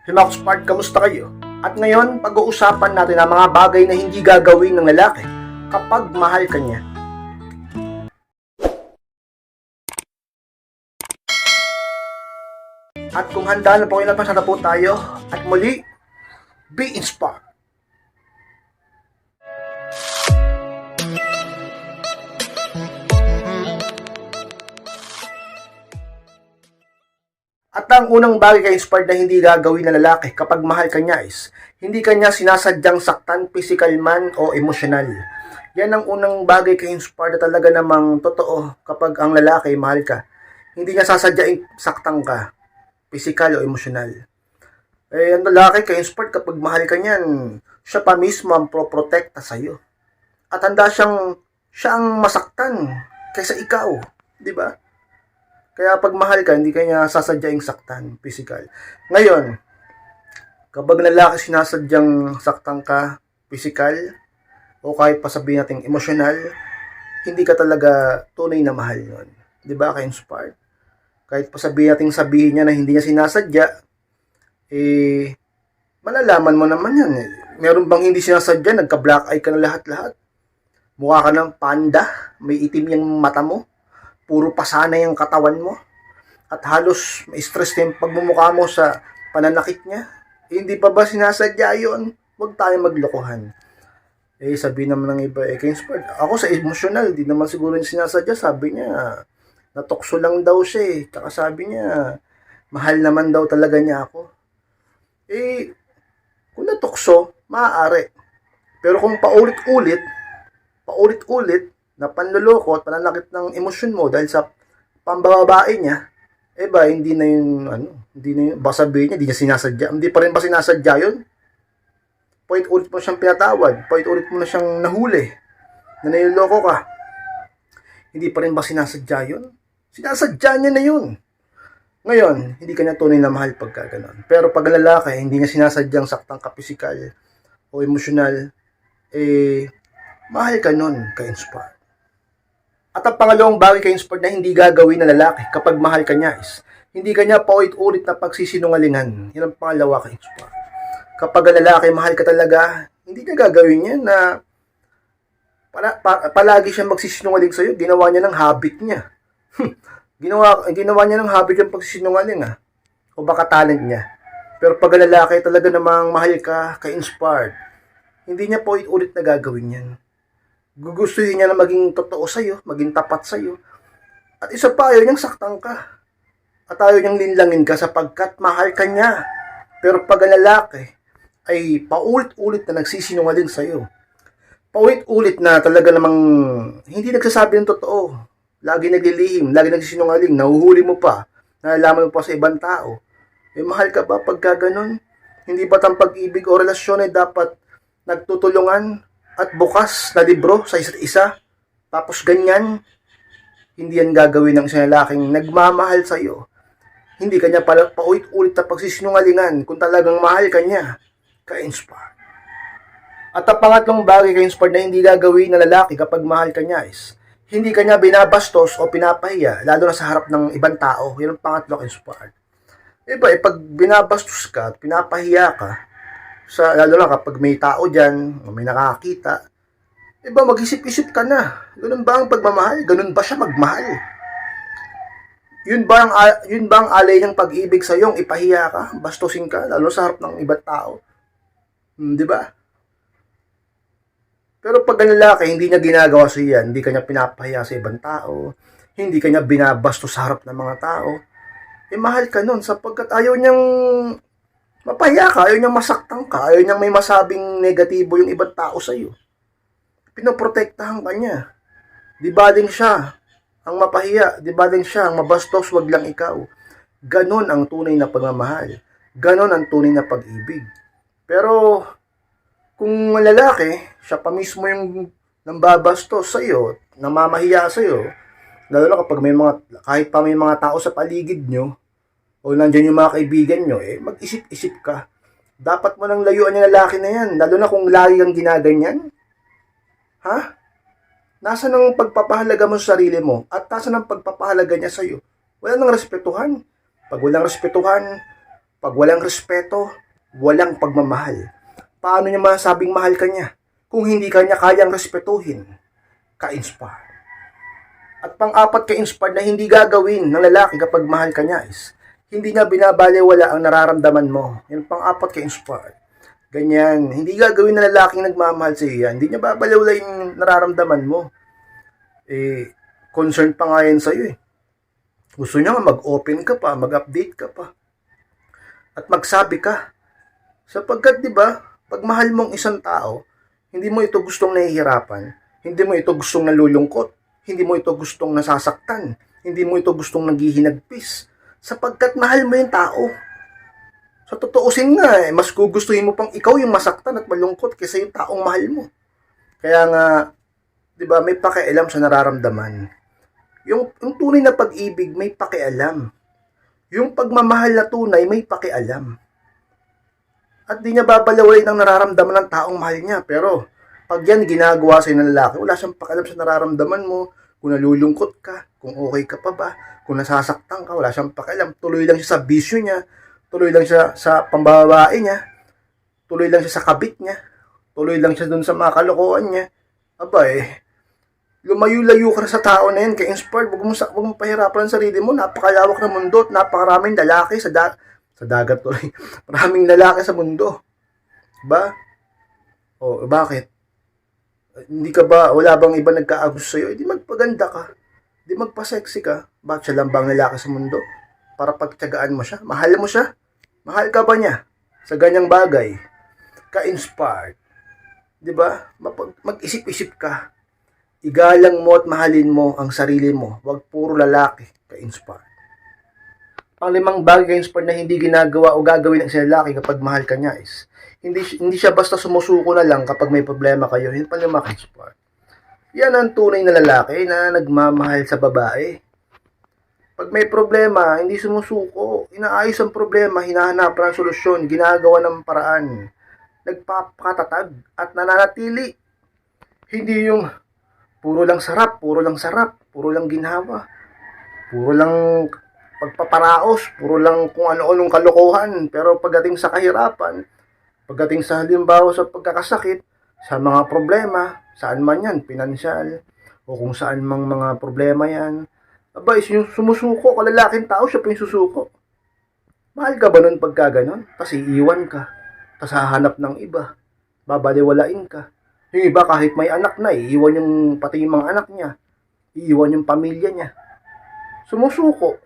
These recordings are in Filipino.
Himax Part, kamusta kayo? At ngayon, pag-uusapan natin ang mga bagay na hindi gagawin ng lalaki kapag mahal ka niya. At kung handa na po kayo, napasya na po tayo. At muli, be inspired. At ang unang bagay kay inspired na hindi gagawin ng lalaki kapag mahal ka niya is, hindi ka niya sinasadyang saktan, physical man o emosyonal. Yan ang unang bagay kay inspired na talaga namang totoo kapag ang lalaki mahal ka. Hindi niya sasadyaing saktan ka, physical o emosyonal. Ang lalaki kay inspired kapag mahal ka niyan, siya pa mismo ang pro-protekta sa'yo. At handa siya ang masaktan kaysa ikaw, di ba? Kaya pag mahal ka, hindi ka niya sasadyaing saktan, physical. Ngayon, kapag lalaki sinasadyang saktan ka, physical, o kahit pa sabihin natin emosyonal, hindi ka talaga tunay na mahal yun. Diba, ka-inspired? Kahit pa sabihin niya na hindi niya sinasadya, malalaman mo naman yan. Meron bang hindi sinasadya, nagka-black eye ka na lahat-lahat? Mukha ka ng panda, may itim yung mata mo, puro pasana yung katawan mo, at halos ma-stress na yung pagmumukha mo sa pananakit niya. Hindi pa ba sinasadya yun? Huwag tayo maglokohan. Sabi naman ng iba, ka-inspired. Ako sa emotional, di naman siguro yung sinasadya. Sabi niya, natokso lang daw siya . Tsaka sabi niya, mahal naman daw talaga niya ako. Kung natokso, maaari. Pero kung paulit-ulit na panloloko at pananakit ng emosyon mo dahil sa pambababae niya, hindi na yun, baka sabihin niya, hindi niya sinasadya. Hindi pa rin ba sinasadya yun? Paulit-ulit mo siyang pinatawad, paulit-ulit mo na siyang nahuli, na niloloko ka. Hindi pa rin ba sinasadya yun? Sinasadya niya na yun. Ngayon, hindi ka niya tunay na mahal pagka ganon. Pero pag lalaki, hindi niya sinasadyang saktang ka physical o emosyonal, mahal ka nun, ka-inspired. At ang pangalawang bagay kay inspired na hindi gagawin ng lalaki kapag mahal ka niya is, hindi ka niya paulit-ulit na pagsisinungalingan. Yan ang pangalawa kay inspired. Kapag ang lalaki mahal ka talaga, hindi ka gagawin niya na palagi siya magsisinungaling sa'yo. Ginawa niya ng habit niya. Ginawa niya ng habit yung pagsisinungaling o baka talent niya. Pero pag ang lalaki talaga namang mahal ka, ka-inspired, hindi niya paulit-ulit na gagawin yan. Gugustuhin niya na maging totoo sa'yo, maging tapat sa'yo. At isa pa, ayaw niyang saktan ka. At ayaw niyang linlangin ka sapagkat mahal ka niya. Pero pag ang lalaki ay paulit-ulit na nagsisinungaling sa'yo, paulit-ulit na talaga namang hindi nagsasabi ng totoo, lagi naglilihim, lagi nagsisinungaling, nahuhuli mo pa, nalalaman mo pa sa ibang tao, mahal ka ba pagka ganun? Hindi ba ang pag-ibig o relasyon ay dapat nagtutulungan at bukas na libro sa isa't isa? Tapos ganyan, hindi yan gagawin ng isang lalaking nagmamahal sa iyo. Hindi kanya pala paulit-ulit na pagsisinungalingan kung talagang mahal ka niya, ka-inspired. At ang pangatlong bagay ka-inspired na hindi gagawin ng lalaki kapag mahal ka niya is, hindi kanya binabastos o pinapahiya, lalo na sa harap ng ibang tao. Yan ang pangatlo ka-inspired. Pag binabastos ka at pinapahiya ka, lalo na kapag may tao dyan, may nakakita, mag-isip-isip ka na. Ganun ba ang pagmamahal? Ganun ba siya magmahal? Yun ba ang alay ng pag-ibig sa iyong ipahiya ka, bastusin ka, lalo sa harap ng ibang tao? Di ba? Pero pag ang lalaki, hindi niya ginagawa sa iyan, hindi kanya pinapahiya sa ibang tao, hindi kanya binabastos sa harap ng mga tao, mahal ka nun sapagkat ayaw niyang mapahiya ka, ayaw niyang masaktan ka, ayaw niyang may masabing negatibo yung ibang tao sa iyo. Pinoprotektahan ka niya. Di baling siya ang mapahiya, di baling siya ang mabastos, wag lang ikaw. Ganon ang tunay na pagmamahal. Ganon ang tunay na pag-ibig. Pero kung lalaki, siya pa mismo yung nambabastos sa iyo, namamahiya sa iyo, lalo na kapag kahit pa may mga tao sa paligid nyo, o nandiyan yung mga kaibigan nyo, mag-isip-isip ka. Dapat mo nang layuan yung lalaki na yan, lalo na kung lagi kang ginaganyan. Nasaan ang pagpapahalaga mo sa sarili mo? At nasaan ang pagpapahalaga niya sa'yo? Wala nang respetuhan. Pag walang respetuhan, Pag walang respeto, walang pagmamahal. Paano niya masabing mahal ka niya kung hindi ka niya kayang respetuhin? Ka-inspire. At pang-apat ka-inspired na hindi gagawin ng lalaki kapag mahal ka niya is hindi niya binabalewala ang nararamdaman mo. Yan pang-apat ka-inspired. Ganyan. Hindi gagawin ng lalaking nagmamahal sa iyo yan. Hindi niya babalewala yung nararamdaman mo. Concern pa nga yan sa'yo eh. Gusto niya nga mag-open ka pa, mag-update ka pa. At magsabi ka. Sapagkat, di ba, pag mahal mong isang tao, hindi mo ito gustong nahihirapan, hindi mo ito gustong nalulungkot, hindi mo ito gustong nasasaktan, hindi mo ito gustong naghihinagpis. Sapagkat mahal mo yung tao. Sa totoosin nga, mas gugustuhin mo pang ikaw yung masaktan at malungkot kaysa yung taong mahal mo. Kaya nga, di ba, may pakialam sa nararamdaman. Yung tunay na pag-ibig, may pakialam. Yung pagmamahal na tunay, may pakialam. At di niya babalawin ang nararamdaman ng taong mahal niya. Pero, pag yan ginagawa sa'yo ng lalaki, wala siyang pakialam sa nararamdaman mo, kung nalulungkot ka, kung okay ka pa ba, kung nasasaktan ka, wala siyang pakialam. Tuloy lang siya sa bisyo niya, tuloy lang siya sa pambabae niya, tuloy lang siya sa kabit niya, tuloy lang siya dun sa mga kalokohan niya. Aba lumayo-layo ka na sa tao na yan, kaya inspired, huwag mo pahirapan ang sarili mo, napakalawak ng mundo at napakaraming lalaki sa dagat tuloy. Maraming lalaki sa mundo. Diba? O, bakit? Hindi ka ba, wala bang iba nagkaagos sa'yo? Hindi magpaganda ka. Hindi magpa-sexy ka. Bakit siya lang bang lalaki sa mundo? Para pagtiyagaan mo siya? Mahal mo siya? Mahal ka ba niya? Sa ganyang bagay. Ka-inspired. Diba? Mag-isip-isip ka. Igalang mo at mahalin mo ang sarili mo. Huwag puro lalaki. Ka-inspired. Ang limang bagay ka-inspired na hindi ginagawa o gagawin ng isang lalaki kapag mahal ka niya is hindi siya basta sumusuko na lang kapag may problema kayo. Yun pala yung ka-inspired. Yan ang tunay na lalaki na nagmamahal sa babae. Pag may problema, hindi sumusuko. Inaayos ang problema, hinahanap ng solusyon, ginagawa ng paraan. Nagpapakatatag at nananatili. Hindi yung puro lang sarap, puro lang ginhawa, puro lang pagpaparaos, puro lang kung ano-anong kalokohan. Pero pagdating sa kahirapan, pagdating sa halimbawa sa pagkakasakit, sa mga problema, saan man yan, pinansyal, o kung saan mang mga problema yan, yung sumusuko, kalalaking tao, siya pa yung susuko. Mahal ka ba nun pagka ganon? Kasi iiwan ka, tapos hahanap ng iba, babaliwalain ka. Yung iba kahit may anak na, iiwan yung pati yung mga anak niya, iiwan yung pamilya niya. Sumusuko.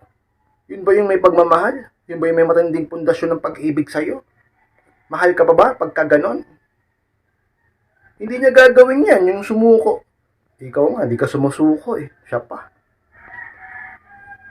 Yun ba yung may pagmamahal? Yun ba yung may matinding pundasyon ng pag-ibig sa'yo? Mahal ka pa ba pagka ganon? Hindi niya gagawin yan, yung sumuko. Ikaw nga, di ka sumusuko eh. Siya pa.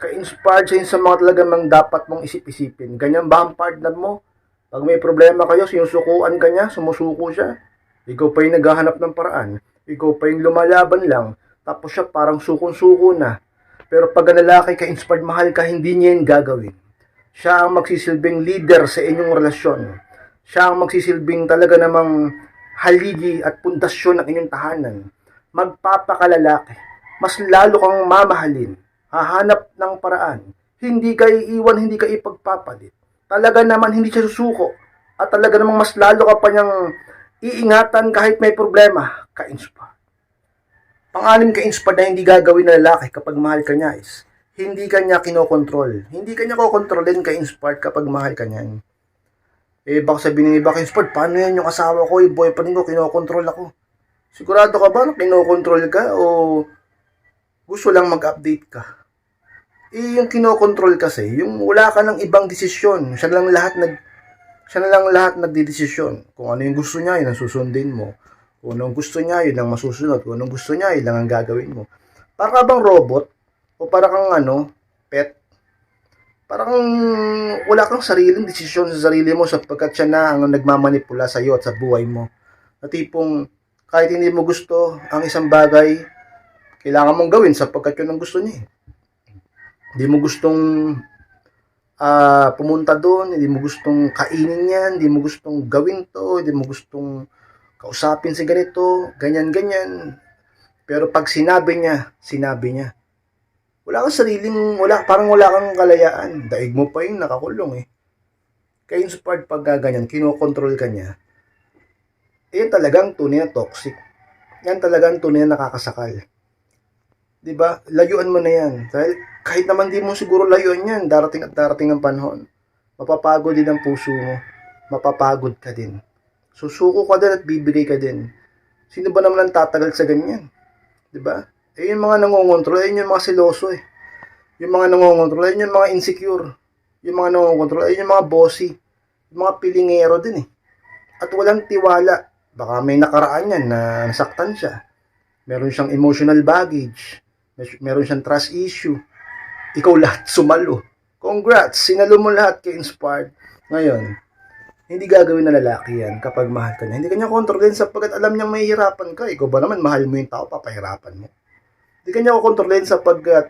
Ka-inspired siya sa mga talagang dapat mong isip-isipin. Ganyan ba ang partner mo? Pag may problema kayo, sinusukuan ka niya, sumusuko siya. Ikaw pa yung naghahanap ng paraan. Ikaw pa yung lumalaban lang. Tapos siya parang sukon-suko na. Pero pag ang lalaki ka-inspired, mahal ka, hindi niya yung gagawin. Siya ang magsisilbing leader sa inyong relasyon. Siya ang magsisilbing talaga namang haligi at pundasyon ng inyong tahanan. Magpapakalalaki. Mas lalo kang mamahalin. Hahanap ng paraan. Hindi ka iiwan, hindi ka ipagpapalit. Talaga naman hindi siya susuko. At talaga namang mas lalo ka pa niyang iingatan kahit may problema. Ka-inspired. Pang-anim ka-inspired na hindi gagawin ng lalaki kapag mahal ka niya is hindi ka niya kinokontrol. Hindi ka niya kokontrolin ka-inspired kapag mahal ka niyan. Baka sabihin ng iba ka-inspired, paano yan yung asawa ko, yung boyfriend ko, kinokontrol ako. Sigurado ka ba na kinokontrol ka o gusto lang mag-update ka? Yung kinokontrol kasi, yung wala ka ng ibang desisyon. Siya na lang lahat nagdidesisyon. Kung ano yung gusto niya, yun ang susundin mo. Kung anong gusto niya, yun ang masusunod. Kung anong gusto niya, yun lang ang gagawin mo. Para bang robot? O para kang pet? Parang wala kang sariling desisyon sa sarili mo sapagkat siya na ang nagmamanipula sa iyo at sa buhay mo. Na tipong kahit hindi mo gusto ang isang bagay, kailangan mong gawin sapagkat yun ang gusto niya. Hindi mo gustong pumunta doon, hindi mo gustong kainin yan, hindi mo gustong gawin to, hindi mo gustong kausapin si ganito, ganyan. Pero pag sinabi niya. Wala kang parang wala kang kalayaan. Daig mo pa yung nakakulong eh. Ka-inspired pag ganyan, kinokontrol ka niya, yan talagang tunay na toxic. Yan talagang tunay na nakakasakal. 'Di ba? Layuan mo na yan. Dahil kahit naman di mo siguro layuan yan, darating at darating ang panahon. Mapapagod din ang puso mo. Mapapagod ka din. Susuko ka din at bibigay ka din. Sino ba naman ang tatagal sa ganyan? 'Di ba? Eh yung mga nangongontrol, ayun yung mga seloso eh. Yung mga nangongontrol, ayun yung mga insecure. Yung mga nangongontrol, ayun yung mga bossy. Yung mga pilingero din eh. At walang tiwala. Baka may nakaraan yan na nasaktan siya. Meron siyang emotional baggage. Meron siyang trust issue. Ikaw lahat sumalo. Congrats! Sinalo mo lahat kay Inspired. Ngayon, hindi gagawin na lalaki yan kapag mahal ka niya. Hindi kanya kontrolin sapagkat alam niyang mahihirapan ka. Ikaw ba naman, mahal mo yung tao, papahirapan mo. Hindi kanya kontrolin sapagkat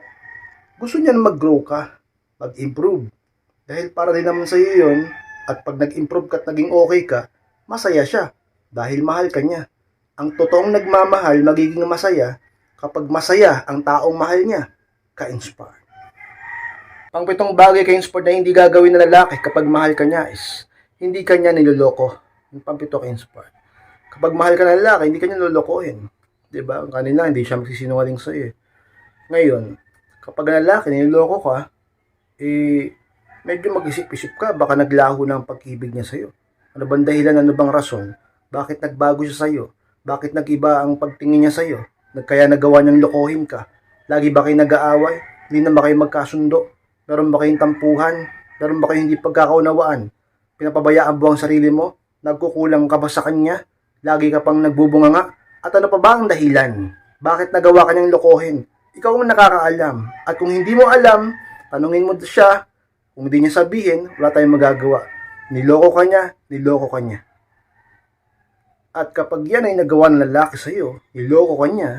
gusto niya na mag-grow ka, mag-improve. Dahil para din naman sa iyo yun, at pag nag-improve ka at naging okay ka, masaya siya. Dahil mahal ka niya. Ang totoong nagmamahal magiging masaya kapag masaya ang taong mahal niya. Ka-inspired. Pang-pitong bagay ka-inspired na hindi gagawin na lalaki kapag mahal ka niya is hindi ka niya niloloko. Yung pang-pito ka-inspired. Kapag mahal ka na lalaki, hindi ka niya nilolokohin. Diba? Kanina hindi siya magsisinungaling sa iyo. Ngayon, kapag lalaki niloloko ka, medyo mag-isip-isip ka, baka naglaho na ang pag-ibig niya sa iyo. Ano bang dahilan, ano bang rason? Bakit nagbago siya sa iyo? Bakit nag-iba ang pagtingin niya sa iyo? Kaya nagawa niyang lokohin ka? Lagi ba kayo nag-aaway? Hindi na ba kayo magkasundo? Meron ba kayong tampuhan? Meron ba kayong hindi pagkakaunawaan? Pinapabayaan mo ang sarili mo? Nagkukulang ka ba sa kanya? Lagi ka pang nagbubunganga? At ano pa ba ang dahilan? Bakit nagawa ka niyang lokohin? Ikaw ang nakakaalam. At kung hindi mo alam, tanungin mo siya. Kung hindi niya sabihin, wala tayong magagawa. Niloko ka niya, niloko ka niya. At kapag yan ay nagawa ng lalaki sa iyo, niloko ka niya,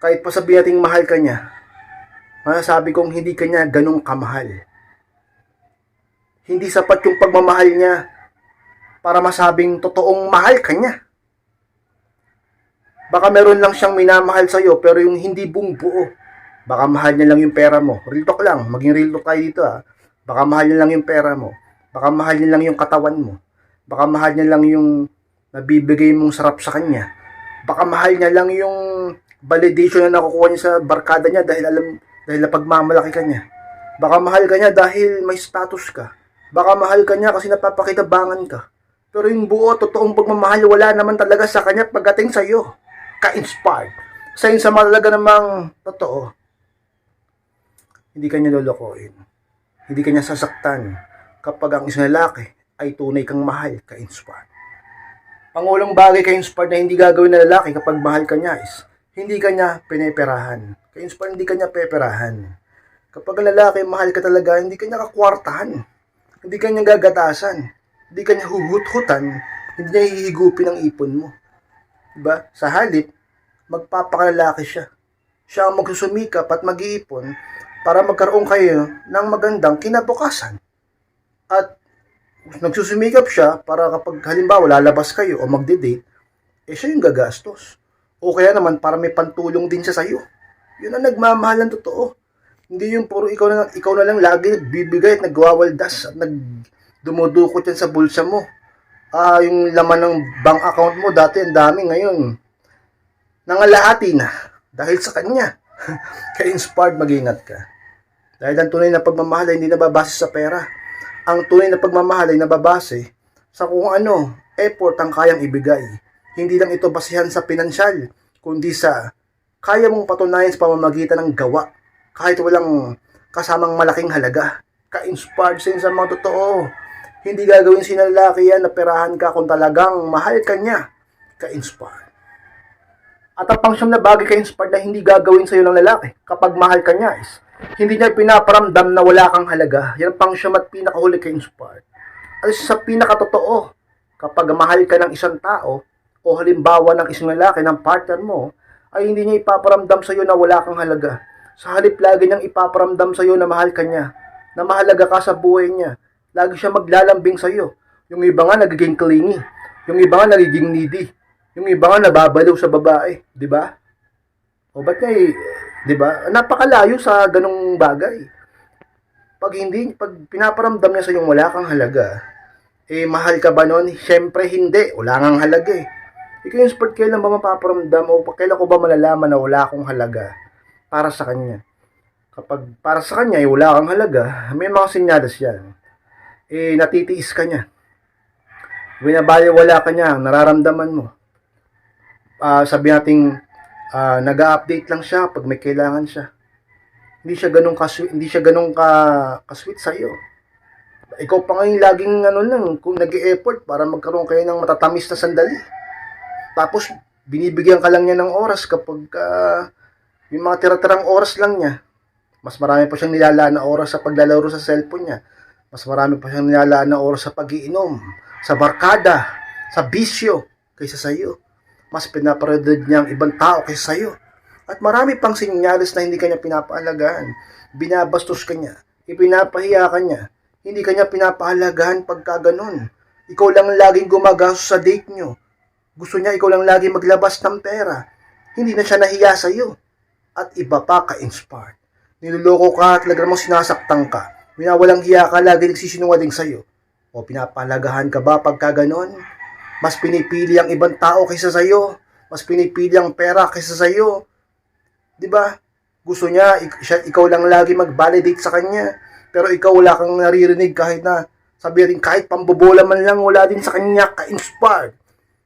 kahit pa sabihin nating mahal ka niya, masasabi kong hindi ka niya ganong kamahal. Hindi sapat yung pagmamahal niya para masabing totoong mahal ka niya. Baka meron lang siyang minamahal sa iyo pero yung hindi buong buo. Baka mahal niya lang yung pera mo. Real talk lang, maging real talk tayo dito ha. Baka mahal niya lang yung pera mo. Baka mahal niya lang yung katawan mo. Baka mahal niya lang yung nabibigay mong sarap sa kanya. Baka mahal niya lang yung validation na nakukuha niya sa barkada niya dahil napagmamalaki ka niya. Baka mahal ka niya dahil may status ka. Baka mahal ka niya kasi napapakitabangan ka. Pero yung buo, totoong pagmamahal, wala naman talaga sa kanya pagdating sa iyo. Ka-inspired. Sa yun sa malaga namang totoo, hindi ka niya lolokohin. Hindi ka niya sasaktan kapag ang isang lalaki ay tunay kang mahal, ka-inspired. Pangulong bagay ka-inspired na hindi gagawin na lalaki kapag mahal ka niya is hindi ka niya pineperahan. Ka-inspired, hindi ka niya peperahan. Kapag ang lalaki mahal ka talaga, hindi ka niya kakwartahan. Hindi ka niya gagatasan. Hindi ka niya huhut-hutan. Hindi niya hihigupin ang ipon mo. Diba? Sa halip, magpapakalalaki siya. Siya ang magsusumikap at mag-iipon para magkaroon kayo ng magandang kinabukasan. At nagsusumikap siya para kapag halimbawa lalabas kayo o magde-date, siya yung gagastos. O kaya naman para may pantulong din siya sa iyo. Yun ang nagmamahal ng totoo. Hindi yung puro ikaw na lang lagi nagbibigay at nagwawaldas at dumudukot yan sa bulsa mo. Yung laman ng bank account mo dati ang dami, ngayon nangalahati na dahil sa kanya. Ka-inspired, mag-ingat ka. Dahil ang tunay na pagmamahal ay hindi nababase sa pera. Ang tunay na pagmamahal ay nababase sa kung ano effort ang kayang ibigay. Hindi lang ito basihan sa pinansyal, kundi sa kaya mong patunayan sa pamamagitan ng gawa, kahit walang kasamang malaking halaga. Ka-inspired sa mga totoo. Hindi gagawin sinalaki yan na perahan ka kung talagang mahal ka niya. Ka-inspired. At ang pangsyam na bagay ka-inspired na hindi gagawin sa iyo ng lalaki kapag mahal ka niya is hindi niya pinaparamdam na wala kang halaga. Yan ang pangsyam at pinakahuli ka-inspired. At sa pinakatotoo, kapag mahal ka ng isang tao o halimbawa ng isang lalaki, ng partner mo, ay hindi niya ipaparamdam sa iyo na wala kang halaga. Sa halip lagi niyang ipaparamdam sa iyo na mahal ka niya, na mahalaga ka sa buhay niya. Lagi siya maglalambing sa iyo. Yung iba nga nagiging clingy. Yung iba nga nagiging needy. Yung iba nga nababaliw sa babae. Di ba? O ba't niya di ba? Napakalayo sa ganong bagay. Pag pinaparamdam niya sa yung wala kang halaga, mahal ka ba nun? Siyempre hindi, wala kang halaga eh. Ikaw yung sport, kailan ba mapaparamdam o kailan ko ba malalaman na wala akong halaga para sa kanya? Kapag para sa kanya wala kang halaga, may mga senyales yan. Natitiis ka niya. Binabaliwala ka niya, nararamdaman mo. Sabi nating nag-update lang siya pag may kailangan siya. Hindi siya ganun ka-sweet sa iyo. Ikaw pa ngayon laging kung nag-e-effort para magkaroon kayo ng matatamis na sandali. Tapos binibigyan ka lang niya ng oras kapag yung mga tira-tirang oras lang niya. Mas marami pa siyang nilalaan na oras sa paglalaro sa cellphone niya. Mas marami pa siyang nilalaan na oras sa pag-iinom, sa barkada, sa bisyo, kaysa sa iyo. Mas pinaparodod niya ang ibang tao kaysa sa iyo. At marami pang sinyalis na hindi kanya pinapahalagahan. Binabastos ka niya, ipinapahiya ka niya, hindi kanya pinapahalagahan pagka ganun. Ikaw lang laging gumagastos sa date niyo. Gusto niya ikaw lang lagi maglabas ng pera. Hindi na siya nahiya sa iyo. At iba pa ka-inspired. Niloloko ka at talaga namang sinasaktan ka. Winawalang hiya ka, lagi nagsisinungaling sa iyo. O pinapahalagahan ka ba pagka ganon? Mas pinipili ang ibang tao kaysa sa iyo. Mas pinipili ang pera kaysa sa iyo. 'Di ba? Gusto niya ikaw lang lagi mag-validate sa kanya. Pero ikaw wala kang naririnig kahit na sabi rin kahit pambobola man lang wala din sa kanya ka-inspired.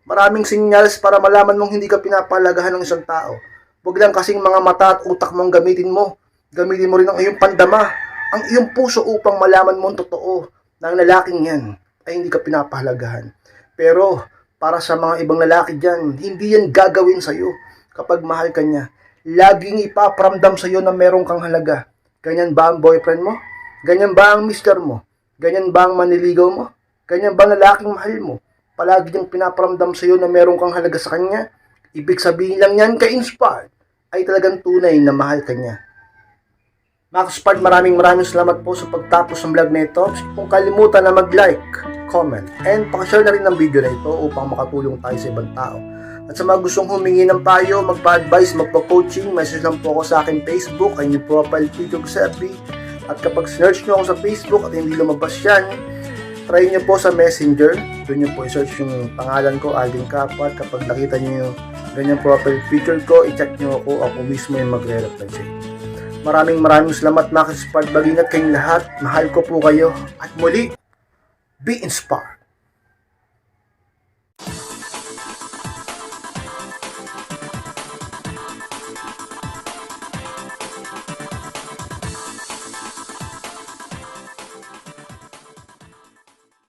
Maraming sinyales para malaman mong hindi ka pinapahalagahan ng isang tao. Huwag lang kasing mga mata at utak mong gamitin mo. Gamitin mo rin ang iyong pandama, ang iyong puso upang malaman mo ang totoo na ang lalaking yan ay hindi ka pinapahalagahan. Pero para sa mga ibang lalaki dyan, hindi yan gagawin sa'yo kapag mahal ka niya. Laging ipaparamdam sa'yo na meron kang halaga. Ganyan ba ang boyfriend mo? Ganyan ba ang mister mo? Ganyan ba ang maniligaw mo? Ganyan ba ang lalaking mahal mo? Palagi niyang pinaparamdam sa'yo na meron kang halaga sa kanya. Ibig sabihin lang yan ka-inspired ay talagang tunay na mahal ka niya. Mga kaspard, maraming salamat po sa pagtapos ng vlog na ito. Kung kalimutan na mag-like, comment, and pakishare na rin ng video na ito upang makatulong tayo sa ibang tao. At sa mga gustong humingi ng payo, magpa-advise, magpa-coaching, message lang po ako sa akin Facebook, ay yung profile picture ko sa FB. At kapag search nyo ako sa Facebook at hindi lumabas yan, try nyo po sa Messenger. Doon nyo po i-search yung pangalan ko, Alvin Kapat. Kapag nakita nyo yung ganyang profile picture ko, i-check nyo ako mismo yung magre-reply sa inyo. Maraming salamat mga kaspard. Mag-ingat kayong lahat. Mahal ko po kayo. At muli, be inspired.